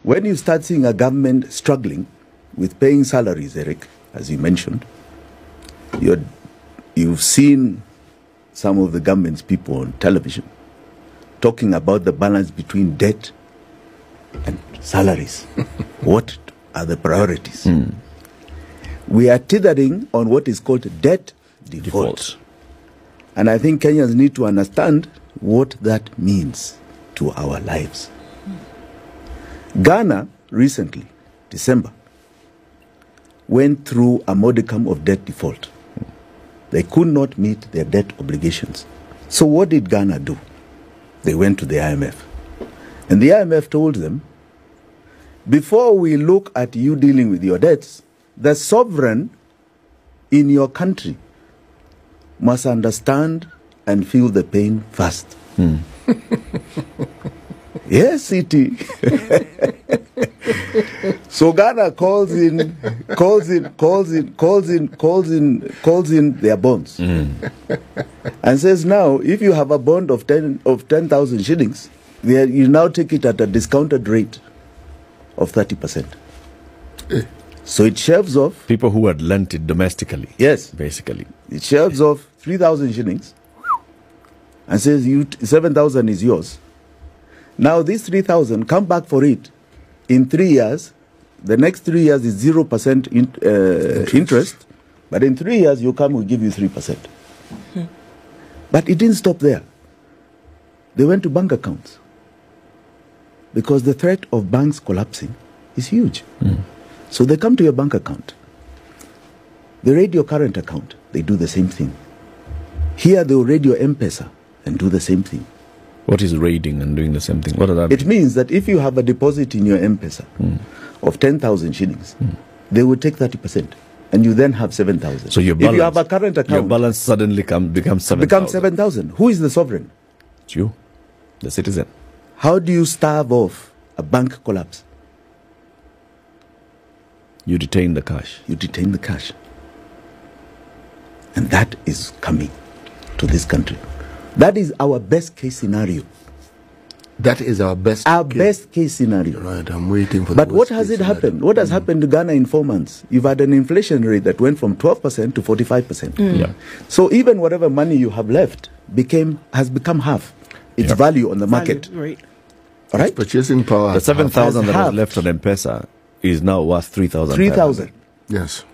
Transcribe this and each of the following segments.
when you start seeing a government struggling with paying salaries, Eric, as you mentioned, you've seen some of the government's people on television talking about the balance between debt and salaries. What are the priorities? We are teetering on what is called debt default. And I think Kenyans need to understand what that means to our lives. Ghana recently, December, went through a modicum of debt default. They could not meet their debt obligations. So what did Ghana do? They went to the IMF. And the IMF told them, before we look at you dealing with your debts, the sovereign in your country must understand and feel the pain first. Yes, CT. So Ghana calls in their bonds and says, now, if you have a bond of 10,000 shillings, you now take it at a discounted rate of 30%. So it shaves off people who had lent it domestically. Yes, basically it shaves off 3,000 shillings and says 7,000 is yours. Now this 3,000, come back for it in 3 years. The next 3 years is 0% interest, but in 3 years you come, we'll give you 3%. But it didn't stop there. They went to bank accounts because the threat of banks collapsing is huge. So they come to your bank account. They raid your current account. They do the same thing. Here they'll raid your M-Pesa and do the same thing. What is raiding and doing the same thing? What does that mean? It means that if you have a deposit in your M-Pesa of 10,000 shillings, they will take 30%. And you then have 7,000. So your balance, if you have a current account, your balance suddenly becomes 7,000. Becomes 7,000. Who is the sovereign? It's you, the citizen. How do you starve off a bank collapse? You detain the cash. You detain the cash. And that is coming to this country. That is our best case scenario. That is our best case scenario. Right, I'm waiting for But what has it happened? What has happened to Ghana in 4 months? You've had an inflation rate that went from 12% to 45%. Yeah. So even whatever money you have left has become half its value on the market. Right. All right? Purchasing power. The 7,000 that was left on M-Pesa is now worth 3,000. 3,000. Yes.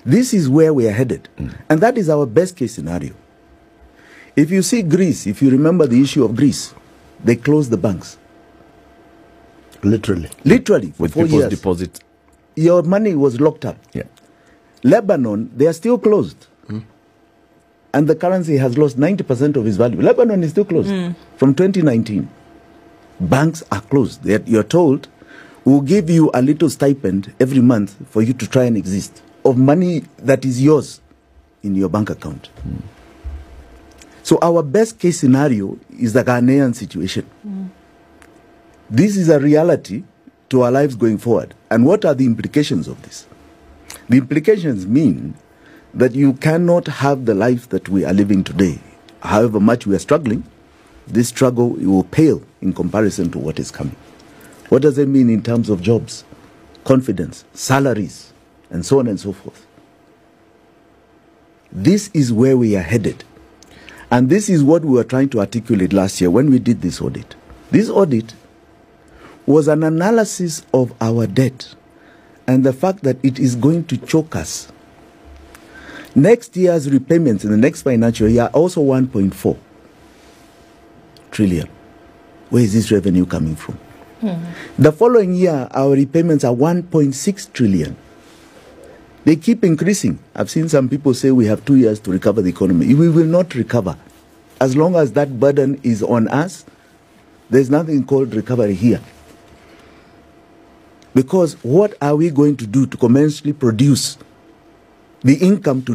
This is where we are headed. And that is our best case scenario. If you see Greece, if you remember the issue of Greece, they closed the banks. Literally. Literally. With 4 people's years. deposit. Your money was locked up. Yeah. Lebanon, they are still closed. And the currency has lost 90% of its value. Lebanon is still closed from 2019. Banks are closed. You're told, we'll give you a little stipend every month for you to try and exist, of money that is yours in your bank account. So our best case scenario is the Ghanaian situation. This is a reality to our lives going forward. And what are the implications of this? The implications mean that you cannot have the life that we are living today. However much we are struggling, this struggle will pale in comparison to what is coming. What does it mean in terms of jobs, confidence, salaries, and so on and so forth? This is where we are headed. And this is what we were trying to articulate last year when we did this audit. This audit was an analysis of our debt and the fact that it is going to choke us. Next year's repayments in the next financial year are also 1.4 trillion. Where is this revenue coming from? The following year, our repayments are 1.6 trillion. They keep increasing. I've seen some people say we have 2 years to recover the economy. We will not recover. As long as that burden is on us, there's nothing called recovery here. Because what are we going to do to commensurately produce the income to